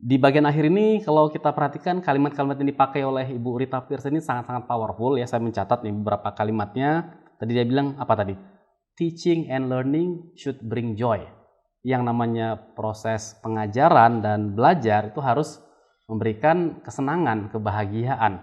Di bagian akhir ini kalau kita perhatikan kalimat-kalimat yang dipakai oleh Ibu Rita Pierson ini sangat-sangat powerful ya. Saya mencatat nih beberapa kalimatnya. Tadi dia bilang apa tadi? Teaching and learning should bring joy. Yang namanya proses pengajaran dan belajar itu harus memberikan kesenangan, kebahagiaan.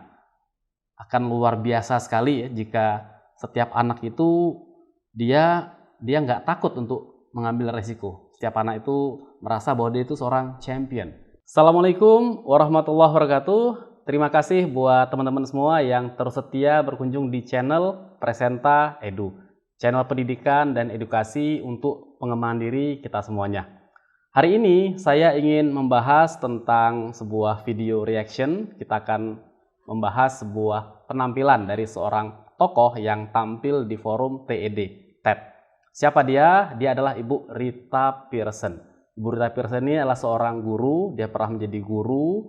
Akan luar biasa sekali ya jika setiap anak itu dia nggak takut untuk mengambil resiko. Setiap anak itu merasa bahwa dia itu seorang champion. Assalamualaikum warahmatullahi wabarakatuh. Terima kasih buat teman-teman semua yang terus setia berkunjung di channel Presenta Edu, channel pendidikan dan edukasi untuk pengembangan diri kita semuanya. Hari ini saya ingin membahas tentang sebuah video reaction. Kita akan membahas sebuah penampilan dari seorang tokoh yang tampil di forum TED, TED. Siapa dia? Dia adalah Ibu Rita Pierson. Ibu Rita Pierson ini adalah seorang guru. Dia pernah menjadi guru,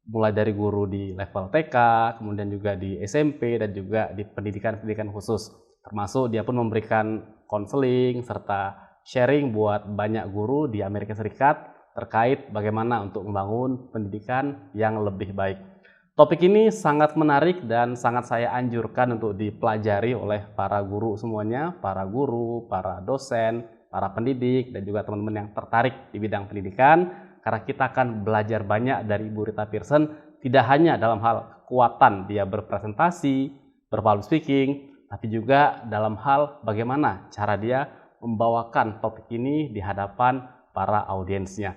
mulai dari guru di level TK, kemudian juga di SMP, dan juga di pendidikan-pendidikan khusus. Termasuk dia pun memberikan konseling serta sharing buat banyak guru di Amerika Serikat terkait bagaimana untuk membangun pendidikan yang lebih baik. Topik ini sangat menarik dan sangat saya anjurkan untuk dipelajari oleh para guru semuanya, para guru, para dosen, para pendidik, dan juga teman-teman yang tertarik di bidang pendidikan, karena kita akan belajar banyak dari Ibu Rita Pierson, tidak hanya dalam hal kekuatan dia berpresentasi, berpublic speaking, tapi juga dalam hal bagaimana cara dia membawakan topik ini di hadapan para audiensnya.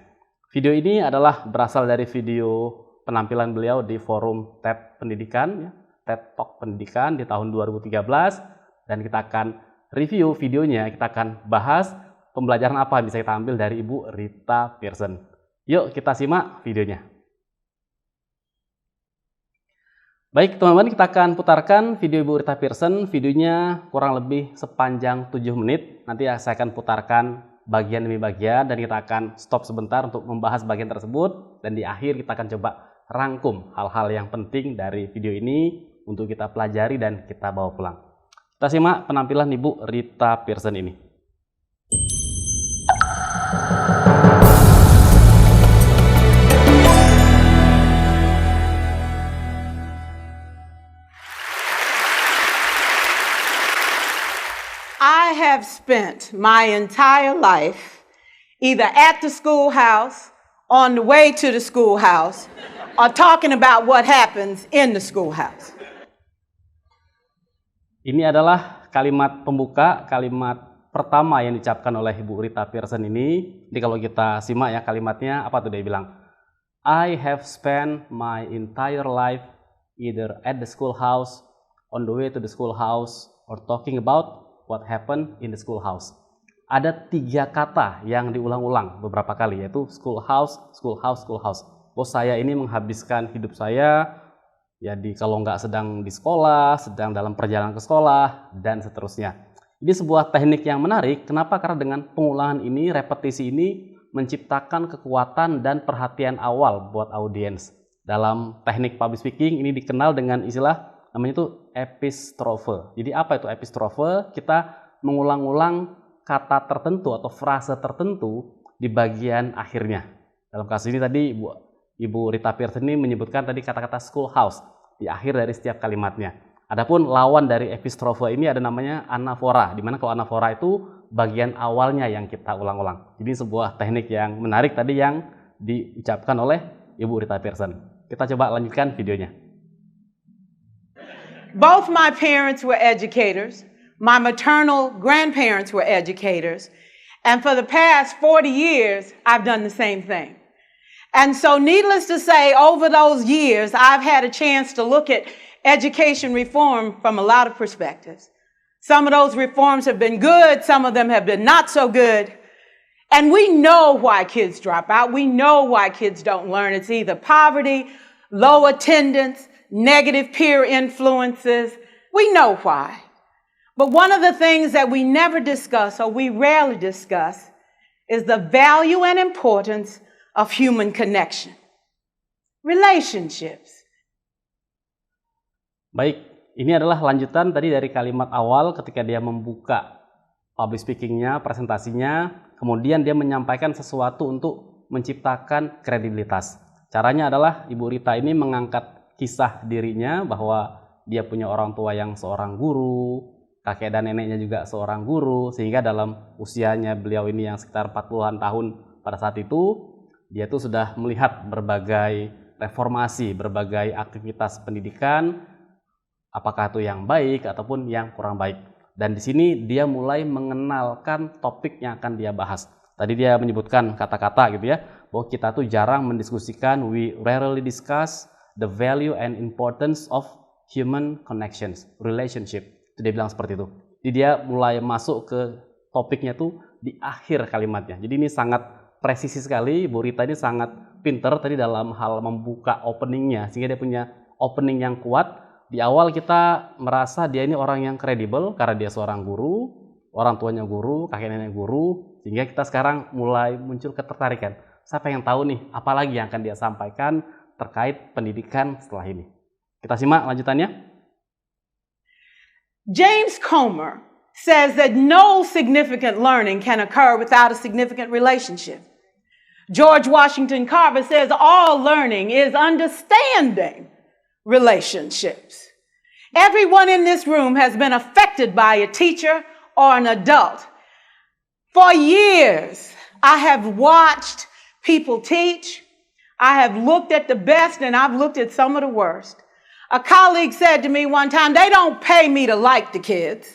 Video ini adalah berasal dari video penampilan beliau di forum TED Pendidikan, ya, TED Talk Pendidikan di tahun 2013, dan kita akan review videonya, kita akan bahas pembelajaran apa yang bisa kita ambil dari Ibu Rita Pierson. Yuk kita simak videonya. Baik teman-teman, kita akan putarkan video Ibu Rita Pierson. Videonya kurang lebih sepanjang 7 menit. Nanti saya akan putarkan bagian demi bagian dan kita akan stop sebentar untuk membahas bagian tersebut. Dan di akhir kita akan coba rangkum hal-hal yang penting dari video ini untuk kita pelajari dan kita bawa pulang. Kita simak penampilan Ibu Rita Pierson ini. I have spent my entire life either at the schoolhouse, on the way to the schoolhouse, or talking about what happens in the schoolhouse. Ini adalah kalimat pembuka, kalimat pertama yang diucapkan oleh Ibu Rita Pierson ini. Jadi kalau kita simak ya kalimatnya, apa tuh dia bilang? I have spent my entire life either at the schoolhouse, on the way to the schoolhouse, or talking about what happened in the schoolhouse. Ada 3 kata yang diulang-ulang beberapa kali, yaitu schoolhouse, schoolhouse, schoolhouse. Bos saya ini menghabiskan hidup saya ya kalau nggak sedang di sekolah, sedang dalam perjalanan ke sekolah, dan seterusnya. Ini sebuah teknik yang menarik. Kenapa? Karena dengan pengulangan ini, repetisi ini menciptakan kekuatan dan perhatian awal buat audiens. Dalam teknik public speaking ini dikenal dengan istilah namanya itu epistrofe. Jadi apa itu epistrofe? Kita mengulang-ulang kata tertentu atau frase tertentu di bagian akhirnya. Dalam kasus ini tadi Ibu Rita Pierson ini menyebutkan tadi kata-kata schoolhouse di akhir dari setiap kalimatnya. Adapun lawan dari epistrofe ini ada namanya anafora, di mana kalau anafora itu bagian awalnya yang kita ulang-ulang. Jadi sebuah teknik yang menarik tadi yang diucapkan oleh Ibu Rita Pierson. Kita coba lanjutkan videonya. Both my parents were educators. My maternal grandparents were educators. And for the past 40 years, I've done the same thing. And so needless to say, over those years, I've had a chance to look at education reform from a lot of perspectives. Some of those reforms have been good. Some of them have been not so good. And we know why kids drop out. We know why kids don't learn. It's either poverty, low attendance, negative peer influences. We know why. But one of the things that we never discuss, or we rarely discuss, is the value and importance of human connection. Relationships. Baik, ini adalah lanjutan tadi dari kalimat awal ketika dia membuka public speaking-nya, presentasinya, kemudian dia menyampaikan sesuatu untuk menciptakan kredibilitas. Caranya adalah Ibu Rita ini mengangkat kisah dirinya bahwa dia punya orang tua yang seorang guru, kakek dan neneknya juga seorang guru, sehingga dalam usianya beliau ini yang sekitar 40-an tahun pada saat itu, dia tuh sudah melihat berbagai reformasi, berbagai aktivitas pendidikan, apakah itu yang baik ataupun yang kurang baik. Dan di sini dia mulai mengenalkan topik yang akan dia bahas. Tadi dia menyebutkan kata-kata gitu ya, bahwa kita tuh jarang mendiskusikan, we rarely discuss the value and importance of human connections, relationship. Itu dia bilang seperti itu. Jadi dia mulai masuk ke topiknya tuh di akhir kalimatnya. Jadi ini sangat presisi sekali. Bu Rita ini sangat pinter tadi dalam hal membuka openingnya, sehingga dia punya opening yang kuat. Di awal kita merasa dia ini orang yang kredibel karena dia seorang guru, orang tuanya guru, kakek nenek guru, sehingga kita sekarang mulai muncul ketertarikan. Saya pengen tahu nih, apalagi yang akan dia sampaikan terkait pendidikan setelah ini. Kita simak lanjutannya. James Comer says that no significant learning can occur without a significant relationship. George Washington Carver says all learning is understanding relationships. Everyone in this room has been affected by a teacher or an adult. For years, I have watched people teach. I have looked at the best and I've looked at some of the worst. A colleague said to me one time, they don't pay me to like the kids.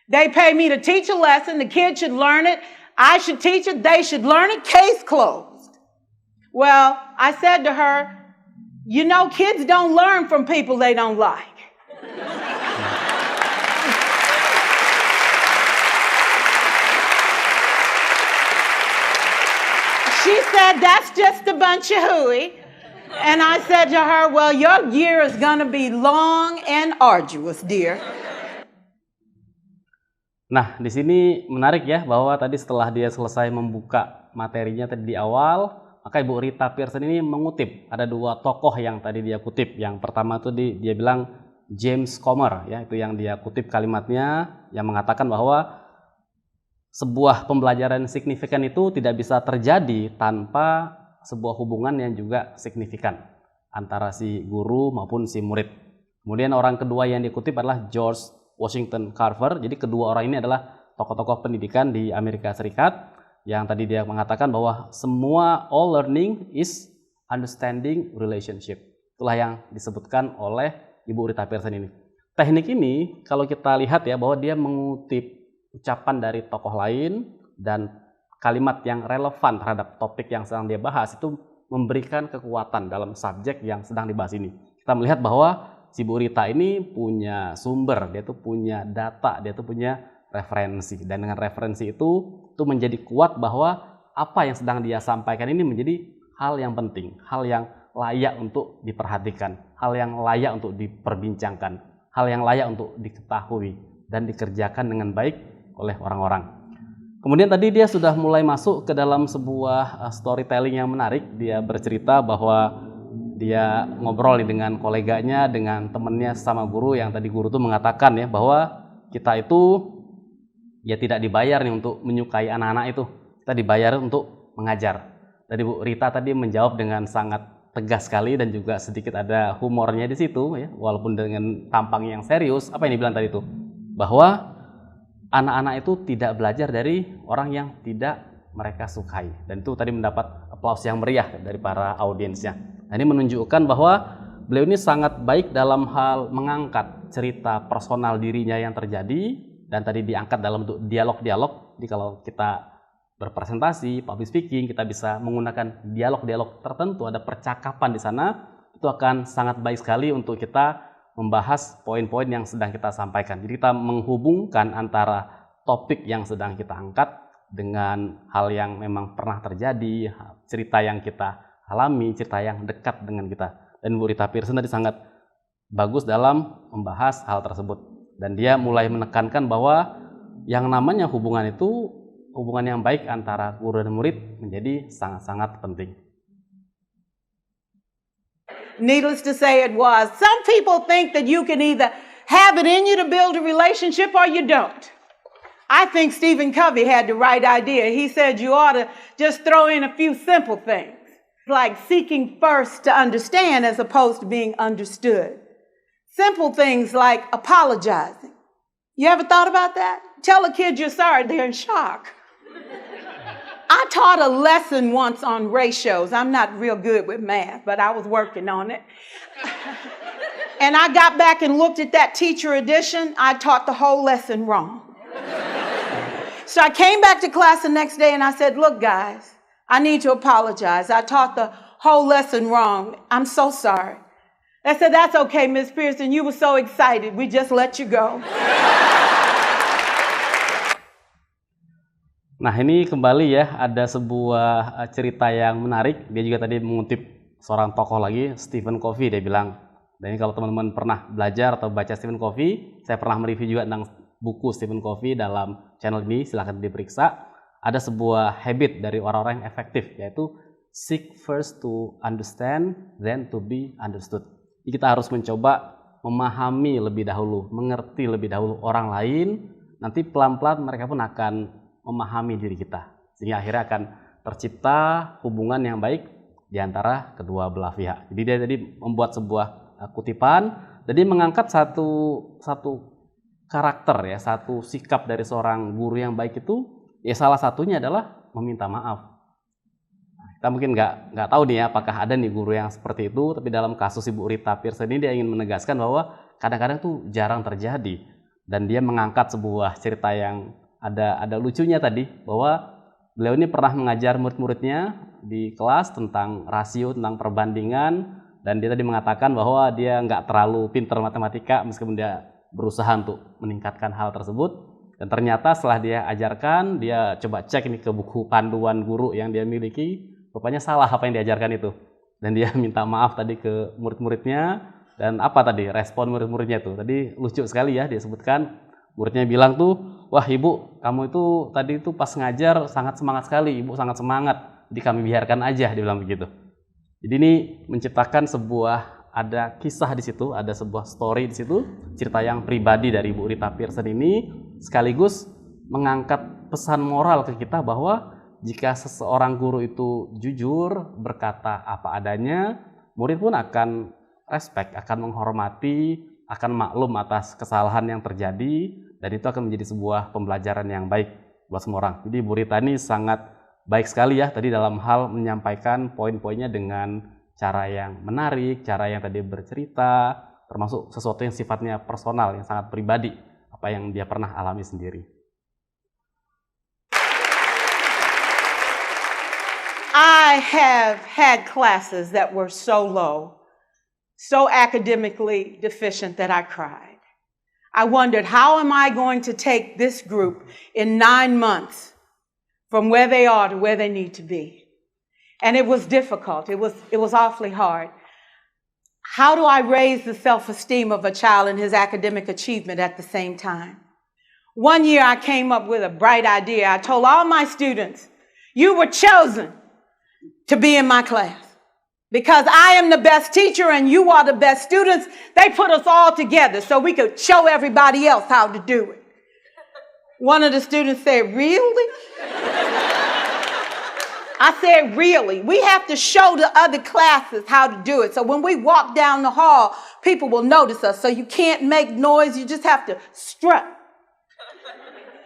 They pay me to teach a lesson. The kids should learn it. I should teach it. They should learn it. Case closed. Well, I said to her, you know, kids don't learn from people they don't like. She said, that's just a bunch of hooey. And I said to her, well, your year is going to be long and arduous, dear. Nah, di sini menarik ya, bahwa tadi setelah dia selesai membuka materinya tadi di awal, maka Ibu Rita Pierson ini mengutip. Ada dua tokoh yang tadi dia kutip. Yang pertama tuh dia bilang James Comer, ya, itu yang dia kutip kalimatnya, yang mengatakan bahwa sebuah pembelajaran signifikan itu tidak bisa terjadi tanpa sebuah hubungan yang juga signifikan antara si guru maupun si murid. Kemudian orang kedua yang dikutip adalah George Washington Carver. Jadi kedua orang ini adalah tokoh-tokoh pendidikan di Amerika Serikat yang tadi dia mengatakan bahwa semua all learning is understanding relationship. Itulah yang disebutkan oleh Ibu Rita Pierson ini. Teknik ini kalau kita lihat ya, bahwa dia mengutip ucapan dari tokoh lain dan kalimat yang relevan terhadap topik yang sedang dia bahas itu memberikan kekuatan dalam subjek yang sedang dibahas ini. Kita melihat bahwa si Bu Rita ini punya sumber, dia tuh punya data, dia tuh punya referensi. Dan dengan referensi itu menjadi kuat bahwa apa yang sedang dia sampaikan ini menjadi hal yang penting, hal yang layak untuk diperhatikan, hal yang layak untuk diperbincangkan, hal yang layak untuk diketahui dan dikerjakan dengan baik oleh orang-orang. Kemudian tadi dia sudah mulai masuk ke dalam sebuah storytelling yang menarik. Dia bercerita bahwa dia ngobrol dengan koleganya, dengan temannya sama guru, yang tadi guru itu mengatakan ya bahwa kita itu ya tidak dibayar nih untuk menyukai anak-anak itu. Kita dibayar untuk mengajar. Tadi Bu Rita tadi menjawab dengan sangat tegas sekali dan juga sedikit ada humornya di situ ya, walaupun dengan tampang yang serius. Apa yang dibilang tadi itu? Bahwa anak-anak itu tidak belajar dari orang yang tidak mereka sukai. Dan itu tadi mendapat aplaus yang meriah dari para audiensnya. Nah, ini menunjukkan bahwa beliau ini sangat baik dalam hal mengangkat cerita personal dirinya yang terjadi. Dan tadi diangkat dalam bentuk dialog-dialog. Jadi kalau kita berpresentasi, public speaking, kita bisa menggunakan dialog-dialog tertentu. Ada percakapan di sana. Itu akan sangat baik sekali untuk kita membahas poin-poin yang sedang kita sampaikan. Jadi kita menghubungkan antara topik yang sedang kita angkat dengan hal yang memang pernah terjadi, cerita yang kita alami, cerita yang dekat dengan kita. Dan Bu Rita Pierson tadi sangat bagus dalam membahas hal tersebut. Dan dia mulai menekankan bahwa yang namanya hubungan itu, hubungan yang baik antara guru dan murid menjadi sangat-sangat penting. Needless to say, it was. Some people think that you can either have it in you to build a relationship or you don't. I think Stephen Covey had the right idea. He said you ought to just throw in a few simple things, like seeking first to understand as opposed to being understood. Simple things like apologizing. You ever thought about that? Tell a kid you're sorry, they're in shock. I taught a lesson once on ratios. I'm not real good with math, but I was working on it. And I got back and looked at that teacher edition. I taught the whole lesson wrong. So I came back to class the next day and I said, look, guys, I need to apologize. I taught the whole lesson wrong. I'm so sorry. They said, that's okay, Miss Pearson. You were so excited. We just let you go. Nah, ini kembali ya, ada sebuah cerita yang menarik. Dia juga tadi mengutip seorang tokoh lagi, Stephen Covey. Dia bilang, dan ini kalau teman-teman pernah belajar atau baca Stephen Covey, saya pernah mereview juga tentang buku Stephen Covey dalam channel ini, silahkan diperiksa. Ada sebuah habit dari orang-orang yang efektif, yaitu seek first to understand, then to be understood. Jadi kita harus mencoba memahami lebih dahulu, mengerti lebih dahulu orang lain, nanti pelan-pelan mereka pun akan memahami diri kita. Sehingga akhirnya akan tercipta hubungan yang baik di antara kedua belah pihak. Jadi dia tadi membuat sebuah kutipan, jadi mengangkat satu karakter ya, satu sikap dari seorang guru yang baik itu, ya salah satunya adalah meminta maaf. Kita mungkin nggak tahu nih ya, apakah ada nih guru yang seperti itu, tapi dalam kasus Ibu Rita Pearson ini dia ingin menegaskan bahwa kadang-kadang tuh jarang terjadi. Dan dia mengangkat sebuah cerita yang ada lucunya tadi, bahwa beliau ini pernah mengajar murid-muridnya di kelas tentang rasio, tentang perbandingan, dan dia tadi mengatakan bahwa dia nggak terlalu pintar matematika meskipun dia berusaha untuk meningkatkan hal tersebut. Dan ternyata setelah dia ajarkan, dia coba cek ini ke buku panduan guru yang dia miliki, rupanya salah apa yang diajarkan itu. Dan dia minta maaf tadi ke murid-muridnya, dan apa tadi respon murid-muridnya tuh? Tadi lucu sekali ya, dia sebutkan muridnya bilang tuh, wah ibu, kamu itu tadi itu pas ngajar sangat semangat sekali, ibu sangat semangat, jadi kami biarkan aja, dia bilang begitu. Jadi ini menciptakan sebuah, ada kisah di situ, ada sebuah story di situ, cerita yang pribadi dari Ibu Rita Pearson ini, sekaligus mengangkat pesan moral ke kita bahwa jika seseorang guru itu jujur, berkata apa adanya, murid pun akan respect, akan menghormati, akan maklum atas kesalahan yang terjadi, dan itu akan menjadi sebuah pembelajaran yang baik buat semua orang. Jadi Bu Rita ini sangat baik sekali ya tadi dalam hal menyampaikan poin-poinnya dengan cara yang menarik, cara yang tadi bercerita, termasuk sesuatu yang sifatnya personal, yang sangat pribadi, apa yang dia pernah alami sendiri. I have had classes that were so low, so academically deficient that I cried. I wondered, how am I going to take this group in 9 months from where they are to where they need to be? And it was difficult. It was awfully hard. How do I raise the self-esteem of a child and his academic achievement at the same time? One year I came up with a bright idea. I told all my students, you were chosen to be in my class. Because I am the best teacher and you are the best students, they put us all together so we could show everybody else how to do it. One of the students said, really? I said, really? We have to show the other classes how to do it. So when we walk down the hall, people will notice us. So you can't make noise, you just have to strut.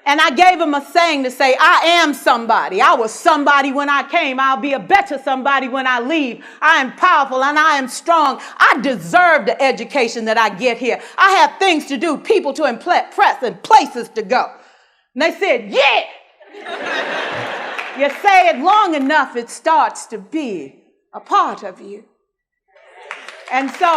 And I gave him a saying to say, I am somebody. I was somebody when I came. I'll be a better somebody when I leave. I am powerful and I am strong. I deserve the education that I get here. I have things to do, people to impress, and places to go. And they said, yeah. You say it long enough, it starts to be a part of you. And so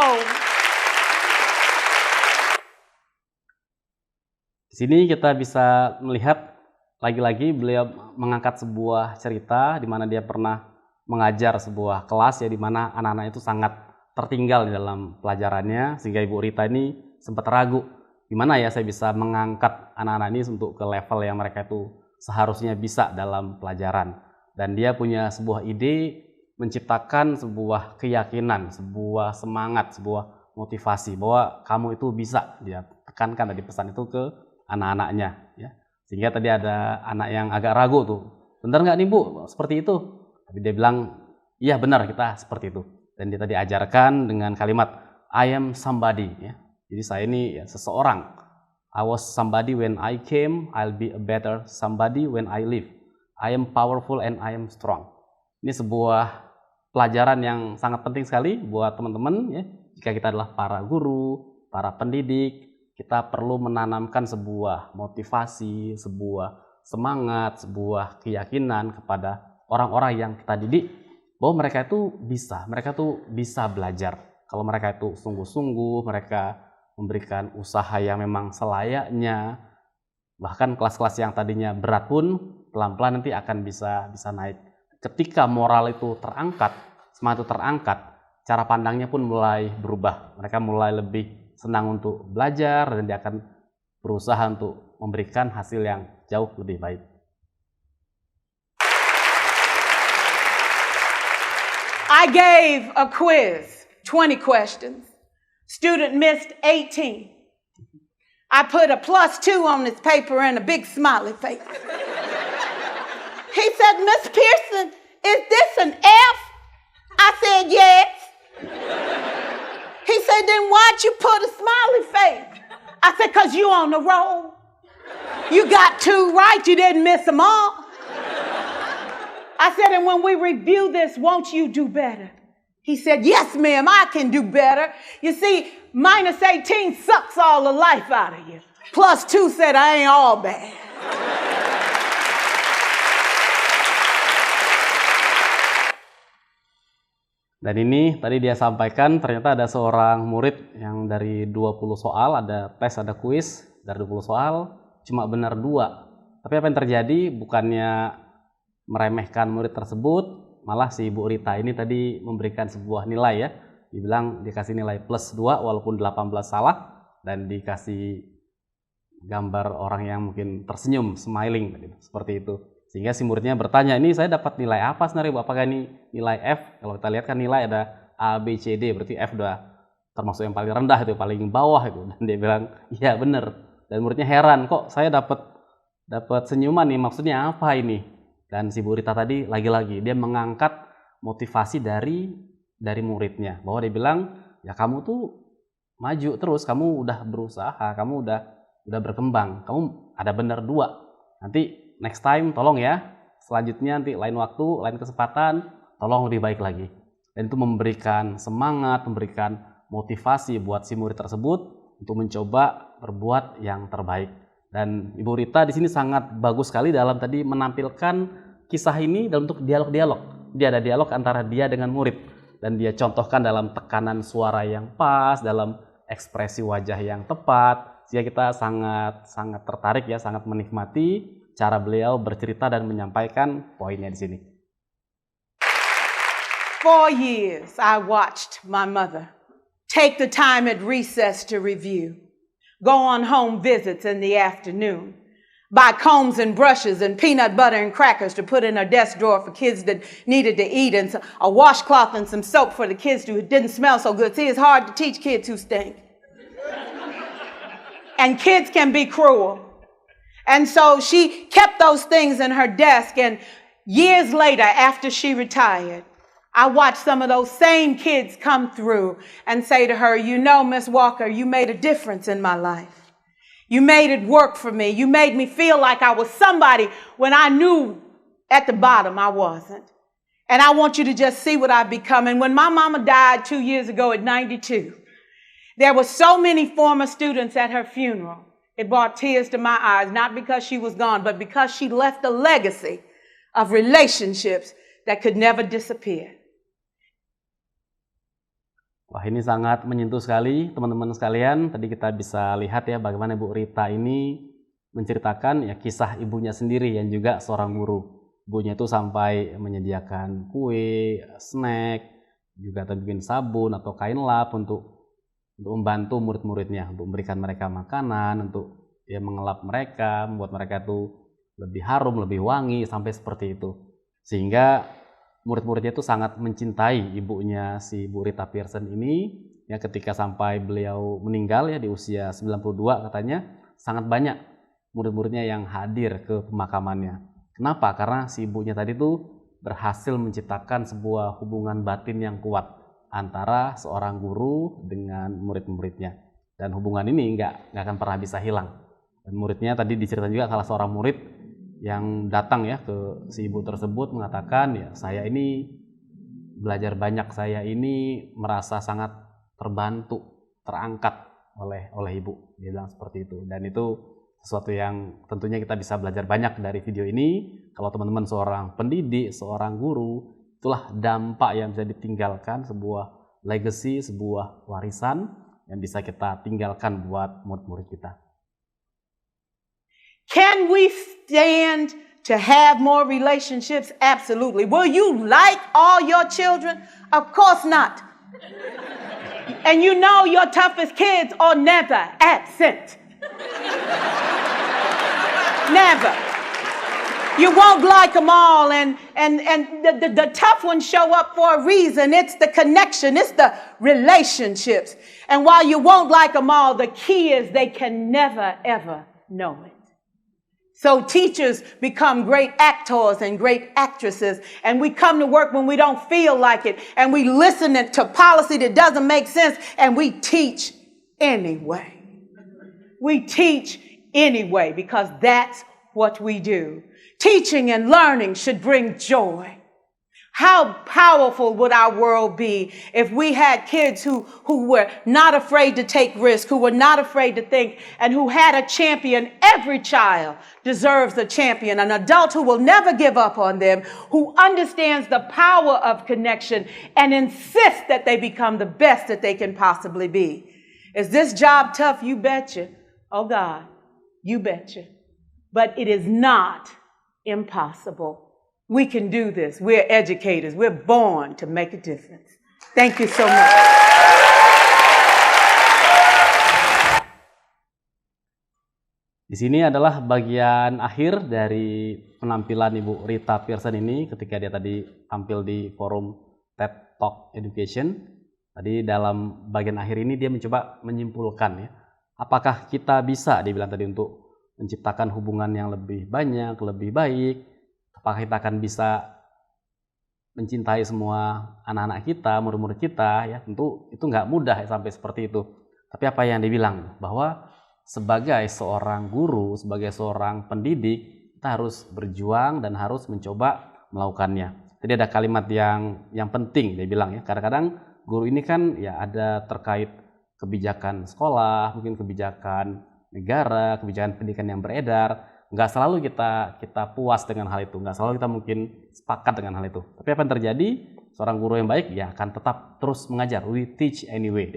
di sini kita bisa melihat lagi-lagi beliau mengangkat sebuah cerita di mana dia pernah mengajar sebuah kelas ya, di mana anak-anak itu sangat tertinggal di dalam pelajarannya, sehingga Ibu Rita ini sempat ragu, gimana ya saya bisa mengangkat anak-anak ini untuk ke level yang mereka itu seharusnya bisa dalam pelajaran. Dan dia punya sebuah ide menciptakan sebuah keyakinan, sebuah semangat, sebuah motivasi bahwa kamu itu bisa. Dia tekankan tadi pesan itu ke anak-anaknya ya. Sehingga tadi ada anak yang agak ragu tuh, benar nggak nih Bu seperti itu? Tapi dia bilang, iya benar kita seperti itu. Dan dia tadi ajarkan dengan kalimat, I am somebody. Ya. Jadi saya ini ya, seseorang. I was somebody when I came, I'll be a better somebody when I leave. I am powerful and I am strong. Ini sebuah pelajaran yang sangat penting sekali buat teman-teman ya. Jika kita adalah para guru, para pendidik, kita perlu menanamkan sebuah motivasi, sebuah semangat, sebuah keyakinan kepada orang-orang yang kita didik bahwa mereka itu bisa belajar. Kalau mereka itu sungguh-sungguh, mereka memberikan usaha yang memang selayaknya, bahkan kelas-kelas yang tadinya berat pun pelan-pelan nanti akan bisa naik. Ketika moral itu terangkat, semangat itu terangkat, cara pandangnya pun mulai berubah. Mereka mulai lebih senang untuk belajar dan dia akan berusaha untuk memberikan hasil yang jauh lebih baik. I gave a quiz, 20 questions. Student missed 18. I put a +2 on this paper and a big smiley face. He said, Miss Pearson, is this an F? I said, yes. He said, then why'd you put a smiley face? I said, because you on the roll. You got 2 right, you didn't miss them all. I said, and when we review this, won't you do better? He said, yes, ma'am, I can do better. You see, -18 sucks all the life out of you. +2 said, I ain't all bad. Dan ini tadi dia sampaikan ternyata ada seorang murid yang dari 20 soal, ada tes, ada kuis, dari 20 soal, cuma benar 2. Tapi apa yang terjadi bukannya meremehkan murid tersebut, malah si Bu Rita ini tadi memberikan sebuah nilai ya. Dibilang dikasih nilai +2 walaupun 18 salah dan dikasih gambar orang yang mungkin tersenyum, smiling gitu, seperti itu. Sehingga si muridnya bertanya, ini saya dapat nilai apa sebenarnya Bu? Apakah ini nilai F? Kalau kita lihat kan nilai ada A, B, C, D, berarti F udah termasuk yang paling rendah itu, paling bawah itu. Dan dia bilang, iya bener. Dan muridnya heran, kok saya dapat senyuman nih, maksudnya apa ini? Dan si Bu Rita tadi lagi-lagi dia mengangkat motivasi dari muridnya, bahwa dia bilang, ya kamu tuh maju terus, kamu udah berusaha, kamu udah berkembang, kamu ada bener 2. Nanti next time tolong ya, selanjutnya nanti lain waktu, lain kesempatan, tolong lebih baik lagi. Dan itu memberikan semangat, memberikan motivasi buat si murid tersebut untuk mencoba berbuat yang terbaik. Dan Ibu Rita di sini sangat bagus sekali dalam tadi menampilkan kisah ini dalam bentuk dialog-dialog. Dia ada dialog antara dia dengan murid. Dan dia contohkan dalam tekanan suara yang pas, dalam ekspresi wajah yang tepat. Sehingga kita sangat tertarik ya, sangat menikmati cara beliau bercerita dan menyampaikan poinnya di sini. 4 years I watched my mother take the time at recess to review, go on home visits in the afternoon, buy combs and brushes and peanut butter and crackers to put in her desk drawer for kids that needed to eat, and a washcloth and some soap for the kids who didn't smell so good. See, it's hard to teach kids who stink. And kids can be cruel. And so she kept those things in her desk, and years later, after she retired, I watched some of those same kids come through and say to her, you know, Miss Walker, you made a difference in my life. You made it work for me. You made me feel like I was somebody when I knew at the bottom I wasn't. And I want you to just see what I've become. And when my mama died 2 years ago at 92, there were so many former students at her funeral. It brought tears to my eyes, not because she was gone, but because she left a legacy of relationships that could never disappear. Wah, ini sangat menyentuh sekali teman-teman sekalian. Tadi kita bisa lihat ya bagaimana Bu Rita ini menceritakan ya kisah ibunya sendiri yang juga seorang guru. Ibunya itu sampai menyediakan kue, snack, juga bikin sabun atau kain lap untuk membantu murid-muridnya, untuk memberikan mereka makanan, untuk ya mengelap mereka, membuat mereka itu lebih harum, lebih wangi, sampai seperti itu. Sehingga murid-muridnya itu sangat mencintai ibunya si Bu Rita Pearson ini. Ya ketika sampai beliau meninggal ya di usia 92 katanya, sangat banyak murid-muridnya yang hadir ke pemakamannya. Kenapa? Karena si ibunya tadi tuh berhasil menciptakan sebuah hubungan batin yang kuat antara seorang guru dengan murid-muridnya. Dan hubungan ini nggak akan pernah bisa hilang. Dan muridnya tadi diceritakan juga salah seorang murid yang datang ya ke si ibu tersebut mengatakan, ya saya ini belajar banyak, saya ini merasa sangat terbantu, terangkat oleh ibu. Dia bilang seperti itu. Dan itu sesuatu yang tentunya kita bisa belajar banyak dari video ini. Kalau teman-teman seorang pendidik, seorang guru, itulah dampak yang bisa ditinggalkan, sebuah legacy, sebuah warisan yang bisa kita tinggalkan buat murid-murid kita. Can we stand to have more relationships? Absolutely. Will you like all your children? Of course not. And you know your toughest kids are never absent. Never. You won't like them all, and the tough ones show up for a reason. It's the connection, it's the relationships. And while you won't like them all, the key is they can never, ever know it. So teachers become great actors and great actresses, and we come to work when we don't feel like it, and we listen to policy that doesn't make sense, and we teach anyway. We teach anyway because that's what we do. Teaching and learning should bring joy. How powerful would our world be if we had kids who were not afraid to take risks, who were not afraid to think, and who had a champion? Every child deserves a champion, an adult who will never give up on them, who understands the power of connection and insists that they become the best that they can possibly be. Is this job tough? You betcha. Oh God, you betcha. But it is not impossible. We can do this. We're educators. We're born to make a difference. Thank you so much. Di sini adalah bagian akhir dari penampilan Ibu Rita Pierson ini ketika dia tadi tampil di forum TED Talk Education. Tadi dalam bagian akhir ini dia mencoba menyimpulkan ya, apakah kita bisa, dia bilang tadi, untuk menciptakan hubungan yang lebih banyak, lebih baik. Apakah kita akan bisa mencintai semua anak-anak kita, murid-murid kita? Ya, tentu itu nggak mudah ya, sampai seperti itu. Tapi apa yang dibilang, bahwa sebagai seorang guru, sebagai seorang pendidik, kita harus berjuang dan harus mencoba melakukannya. Jadi ada kalimat yang penting dia bilang ya. Kadang-kadang guru ini kan ya ada terkait kebijakan sekolah, mungkin kebijakan negara, kebijakan pendidikan yang beredar. Nggak selalu kita puas dengan hal itu, nggak selalu kita mungkin sepakat dengan hal itu. Tapi apa yang terjadi, seorang guru yang baik ya akan tetap terus mengajar. We teach anyway,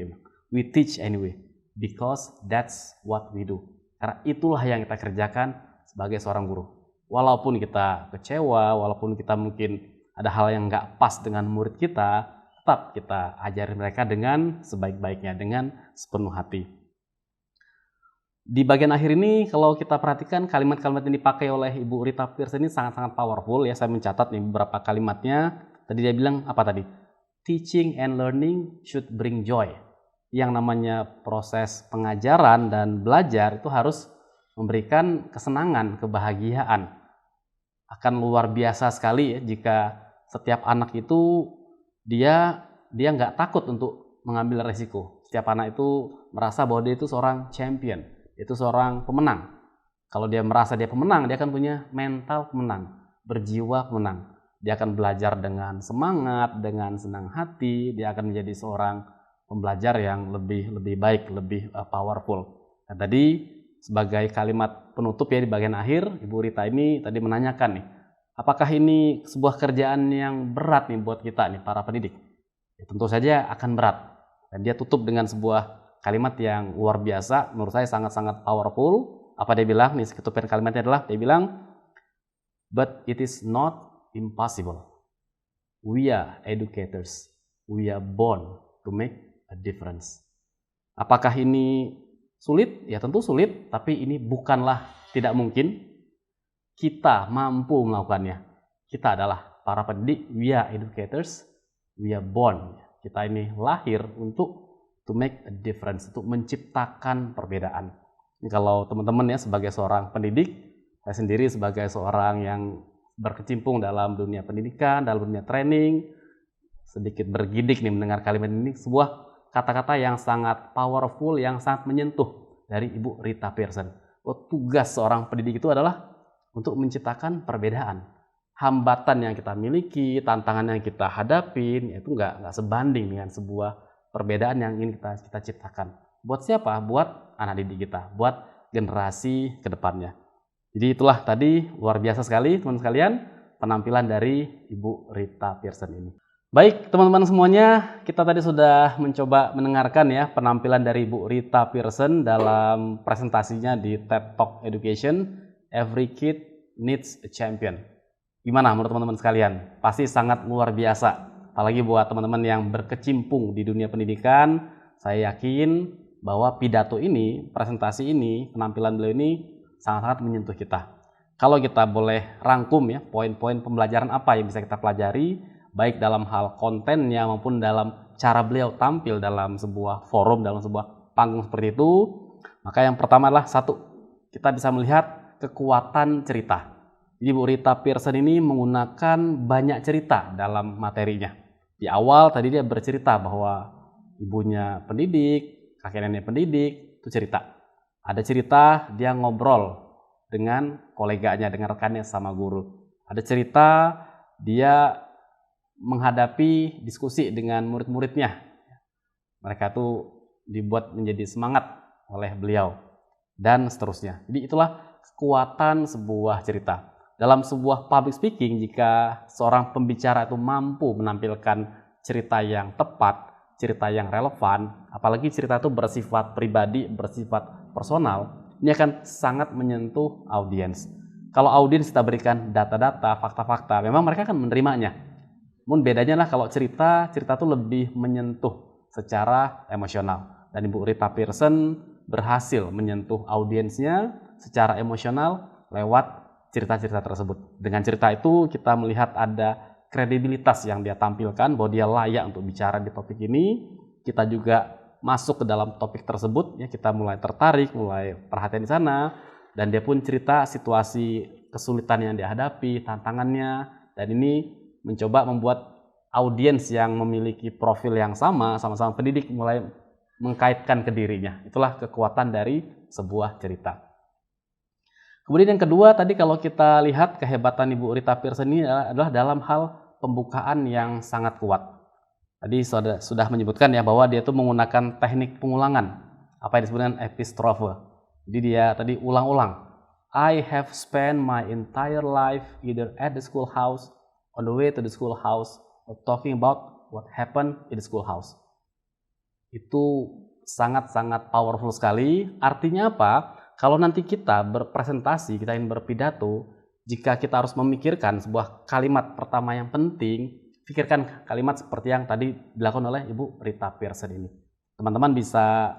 we teach anyway, because that's what we do. Karena itulah yang kita kerjakan sebagai seorang guru. Walaupun kita kecewa, walaupun kita mungkin ada hal yang nggak pas dengan murid kita, tetap kita ajari mereka dengan sebaik-baiknya, dengan sepenuh hati. Di bagian akhir ini kalau kita perhatikan kalimat-kalimat yang dipakai oleh Ibu Rita Pierson ini sangat-sangat powerful ya. Saya mencatat nih beberapa kalimatnya. Tadi dia bilang apa tadi? Teaching and learning should bring joy. Yang namanya proses pengajaran dan belajar itu harus memberikan kesenangan, kebahagiaan. Akan luar biasa sekali ya jika setiap anak itu dia nggak takut untuk mengambil resiko. Setiap anak itu merasa bahwa dia itu seorang champion. Itu seorang pemenang. Kalau dia merasa dia pemenang, dia akan punya mental pemenang, berjiwa pemenang. Dia akan belajar dengan semangat, dengan senang hati. Dia akan menjadi seorang pembelajar yang lebih baik, lebih powerful. Dan tadi sebagai kalimat penutup ya di bagian akhir, Ibu Rita ini tadi menanyakan nih, apakah ini sebuah kerjaan yang berat nih buat kita nih para pendidik? Ya, tentu saja akan berat. Dan dia tutup dengan sebuah kalimat yang luar biasa, menurut saya sangat-sangat powerful. Apa dia bilang? Nih, ketutupan kalimatnya adalah, dia bilang, but it is not impossible. We are educators. We are born to make a difference. Apakah ini sulit? Ya tentu sulit, tapi ini bukanlah tidak mungkin. Kita mampu melakukannya. Kita adalah para pendidik, we are educators, we are born. Kita ini lahir untuk to make a difference, untuk menciptakan perbedaan. Ini kalau teman-teman ya sebagai seorang pendidik, saya sendiri sebagai seorang yang berkecimpung dalam dunia pendidikan, dalam dunia training, sedikit bergidik nih mendengar kalimat ini, sebuah kata-kata yang sangat powerful, yang sangat menyentuh dari Ibu Rita Pierson. Tugas seorang pendidik itu adalah untuk menciptakan perbedaan. Hambatan yang kita miliki, tantangan yang kita hadapin, itu nggak sebanding dengan sebuah perbedaan yang ingin kita ciptakan. Buat siapa? Buat anak didik kita, buat generasi kedepannya. Jadi itulah tadi luar biasa sekali teman-teman sekalian penampilan dari Ibu Rita Pierson ini. Baik teman-teman semuanya, kita tadi sudah mencoba mendengarkan ya penampilan dari Ibu Rita Pierson dalam presentasinya di TED Talk Education, Every Kid Needs a Champion. Gimana menurut teman-teman sekalian? Pasti sangat luar biasa. Apalagi buat teman-teman yang berkecimpung di dunia pendidikan, saya yakin bahwa pidato ini, presentasi ini, penampilan beliau ini sangat-sangat menyentuh kita. Kalau kita boleh rangkum ya, poin-poin pembelajaran apa yang bisa kita pelajari, baik dalam hal kontennya maupun dalam cara beliau tampil dalam sebuah forum, dalam sebuah panggung seperti itu, maka yang pertama adalah satu, kita bisa melihat kekuatan cerita. Jadi Bu Rita Pierson ini menggunakan banyak cerita dalam materinya. Di awal tadi dia bercerita bahwa ibunya pendidik, kakek nenek pendidik, itu cerita. Ada cerita dia ngobrol dengan koleganya, dengan rekannya sama guru. Ada cerita dia menghadapi diskusi dengan murid-muridnya. Mereka tuh dibuat menjadi semangat oleh beliau dan seterusnya. Jadi itulah kekuatan sebuah cerita. Dalam sebuah public speaking, jika seorang pembicara itu mampu menampilkan cerita yang tepat, cerita yang relevan, apalagi cerita itu bersifat pribadi, bersifat personal, ini akan sangat menyentuh audiens. Kalau audiens kita berikan data-data, fakta-fakta, memang mereka akan menerimanya. Namun bedanya lah kalau cerita itu lebih menyentuh secara emosional. Dan Ibu Rita Pierson berhasil menyentuh audiensnya secara emosional lewat cerita-cerita tersebut. Dengan cerita itu kita melihat ada kredibilitas yang dia tampilkan, bahwa dia layak untuk bicara di topik ini. Kita juga masuk ke dalam topik tersebut, ya kita mulai tertarik, mulai perhatian di sana, dan dia pun cerita situasi kesulitan yang dihadapi, tantangannya, dan ini mencoba membuat audiens yang memiliki profil yang sama-sama pendidik mulai mengkaitkan ke dirinya. Itulah kekuatan dari sebuah cerita. Kemudian yang kedua tadi kalau kita lihat kehebatan Ibu Rita Pierson ini adalah dalam hal pembukaan yang sangat kuat. Tadi sudah menyebutkan ya bahwa dia itu menggunakan teknik pengulangan, apa yang disebut dengan epistrophe. Jadi dia tadi ulang-ulang. I have spent my entire life either at the schoolhouse, on the way to the schoolhouse, or talking about what happened in the schoolhouse. Itu sangat-sangat powerful sekali. Artinya apa? Kalau nanti kita berpresentasi, kita ingin berpidato, jika kita harus memikirkan sebuah kalimat pertama yang penting, pikirkan kalimat seperti yang tadi dilakukan oleh Ibu Rita Pierson ini. Teman-teman bisa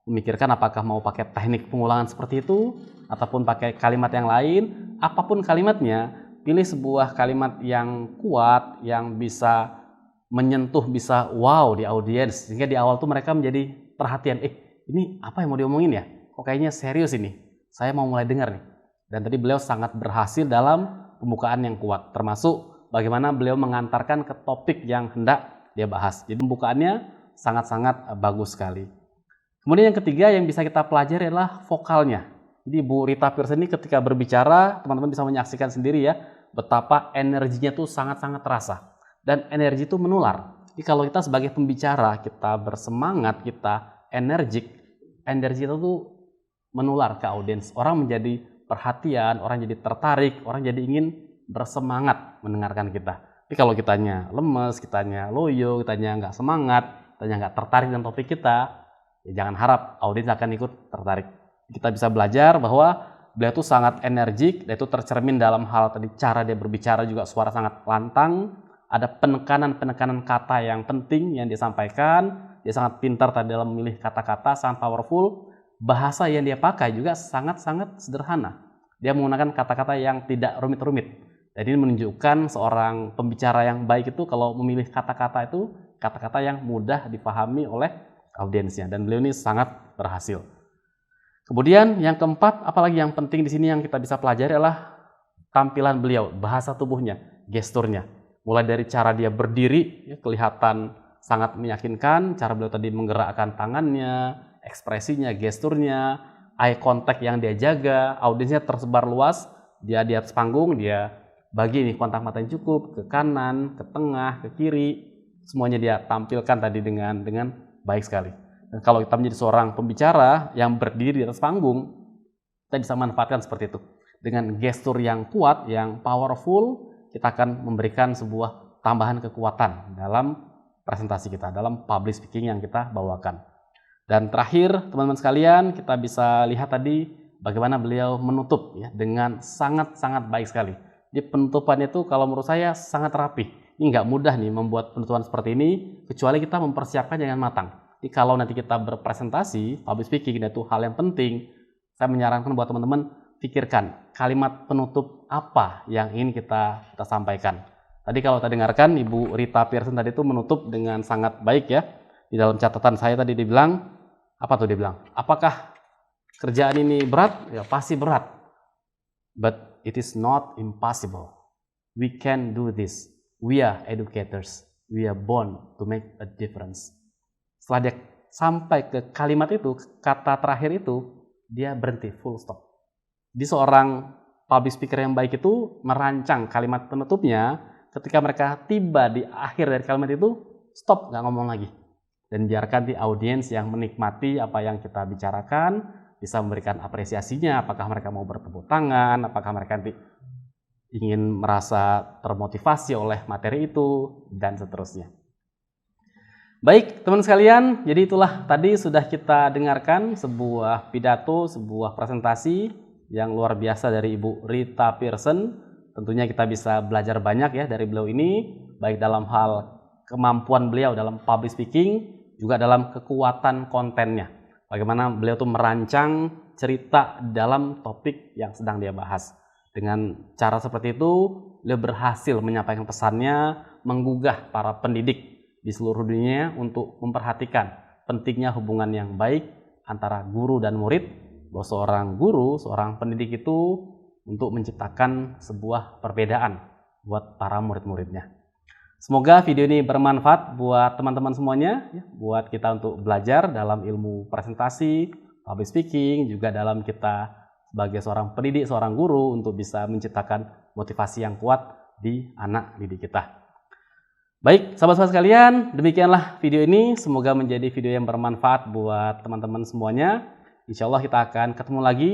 memikirkan apakah mau pakai teknik pengulangan seperti itu, ataupun pakai kalimat yang lain. Apapun kalimatnya, pilih sebuah kalimat yang kuat, yang bisa menyentuh, bisa wow di audiens. Sehingga di awal tuh mereka menjadi perhatian, ini apa yang mau diomongin ya? Kok kayaknya serius ini, saya mau mulai dengar nih. Dan tadi beliau sangat berhasil dalam pembukaan yang kuat, termasuk bagaimana beliau mengantarkan ke topik yang hendak dia bahas. Jadi pembukaannya sangat-sangat bagus sekali. Kemudian yang ketiga yang bisa kita pelajari adalah vokalnya. Jadi Bu Rita Pierson ini ketika berbicara, teman-teman bisa menyaksikan sendiri ya, betapa energinya tuh sangat-sangat terasa. Dan energi itu menular. Jadi kalau kita sebagai pembicara, kita bersemangat, kita energik, energi itu tuh menular ke audiens. Orang menjadi perhatian, orang jadi tertarik, orang jadi ingin bersemangat mendengarkan kita. Tapi kalau kitanya lemes, kitanya loyo, kitanya nggak semangat, kitanya nggak tertarik dengan topik kita, ya jangan harap audiens akan ikut tertarik. Kita bisa belajar bahwa beliau itu sangat energik, dia itu tercermin dalam hal tadi cara dia berbicara juga suara sangat lantang, ada penekanan-penekanan kata yang penting yang dia sampaikan, dia sangat pintar tadi dalam memilih kata-kata, sangat powerful, bahasa yang dia pakai juga sangat-sangat sederhana. Dia menggunakan kata-kata yang tidak rumit-rumit. Jadi ini menunjukkan seorang pembicara yang baik itu kalau memilih kata-kata itu, kata-kata yang mudah dipahami oleh audiensnya. Dan beliau ini sangat berhasil. Kemudian yang keempat, apalagi yang penting di sini yang kita bisa pelajari adalah tampilan beliau, bahasa tubuhnya, gesturnya. Mulai dari cara dia berdiri, ya, kelihatan sangat meyakinkan, cara beliau tadi menggerakkan tangannya, ekspresinya, gesturnya, eye contact yang dia jaga, audiensnya tersebar luas, dia di atas panggung, dia bagi nih kontak mata yang cukup, ke kanan, ke tengah, ke kiri, semuanya dia tampilkan tadi dengan baik sekali. Dan kalau kita menjadi seorang pembicara yang berdiri di atas panggung, kita bisa manfaatkan seperti itu. Dengan gestur yang kuat, yang powerful, kita akan memberikan sebuah tambahan kekuatan dalam presentasi kita, dalam public speaking yang kita bawakan. Dan terakhir, teman-teman sekalian, kita bisa lihat tadi bagaimana beliau menutup ya, dengan sangat-sangat baik sekali. Di penutupannya itu kalau menurut saya sangat rapi. Ini nggak mudah nih membuat penutupan seperti ini, kecuali kita mempersiapkan dengan matang. Jadi kalau nanti kita berpresentasi, public speaking itu hal yang penting, saya menyarankan buat teman-teman pikirkan kalimat penutup apa yang ingin kita sampaikan. Tadi kalau kita dengarkan Ibu Rita Pearson tadi itu menutup dengan sangat baik ya. Di dalam catatan saya tadi dibilang, apa tuh dia bilang? Apakah kerjaan ini berat? Ya pasti berat. But it is not impossible. We can do this. We are educators. We are born to make a difference. Setelah dia sampai ke kalimat itu, kata terakhir itu, dia berhenti, full stop. Di seorang public speaker yang baik itu merancang kalimat penutupnya, ketika mereka tiba di akhir dari kalimat itu, stop, nggak ngomong lagi. Dan biarkan di audiens yang menikmati apa yang kita bicarakan, bisa memberikan apresiasinya, apakah mereka mau bertepuk tangan, apakah mereka nanti ingin merasa termotivasi oleh materi itu, dan seterusnya. Baik, teman sekalian, jadi itulah tadi sudah kita dengarkan sebuah pidato, sebuah presentasi yang luar biasa dari Ibu Rita Pearson. Tentunya kita bisa belajar banyak ya dari beliau ini, baik dalam hal kemampuan beliau dalam public speaking, juga dalam kekuatan kontennya. Bagaimana beliau tuh merancang cerita dalam topik yang sedang dia bahas. Dengan cara seperti itu, beliau berhasil menyampaikan pesannya, menggugah para pendidik di seluruh dunia untuk memperhatikan pentingnya hubungan yang baik antara guru dan murid, bahwa seorang guru, seorang pendidik itu untuk menciptakan sebuah perbedaan buat para murid-muridnya. Semoga video ini bermanfaat buat teman-teman semuanya, ya, buat kita untuk belajar dalam ilmu presentasi, public speaking, juga dalam kita sebagai seorang pendidik, seorang guru untuk bisa menciptakan motivasi yang kuat di anak didik kita. Baik, sahabat-sahabat sekalian, demikianlah video ini. Semoga menjadi video yang bermanfaat buat teman-teman semuanya. Insya Allah kita akan ketemu lagi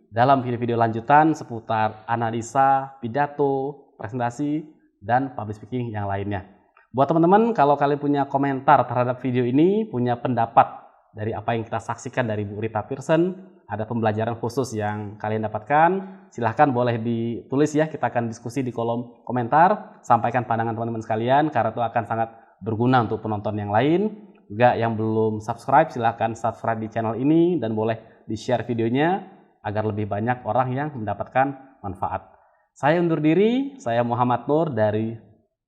dalam video-video lanjutan seputar analisa, pidato, presentasi, dan public speaking yang lainnya. Buat teman-teman, kalau kalian punya komentar terhadap video ini, punya pendapat dari apa yang kita saksikan dari Bu Rita Pearson, ada pembelajaran khusus yang kalian dapatkan, silahkan boleh ditulis ya, kita akan diskusi di kolom komentar, sampaikan pandangan teman-teman sekalian, karena itu akan sangat berguna untuk penonton yang lain. Juga yang belum subscribe, silahkan subscribe di channel ini, dan boleh di-share videonya, agar lebih banyak orang yang mendapatkan manfaat. Saya undur diri, saya Muhammad Nur dari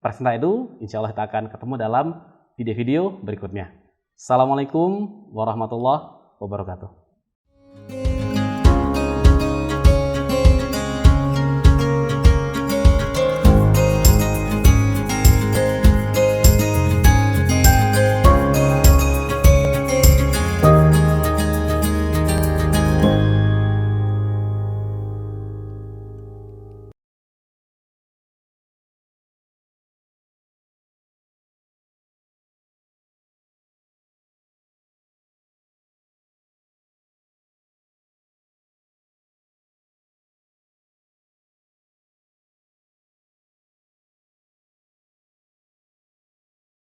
Presenta Edu, insya Allah kita akan ketemu dalam video-video berikutnya. Assalamualaikum warahmatullahi wabarakatuh.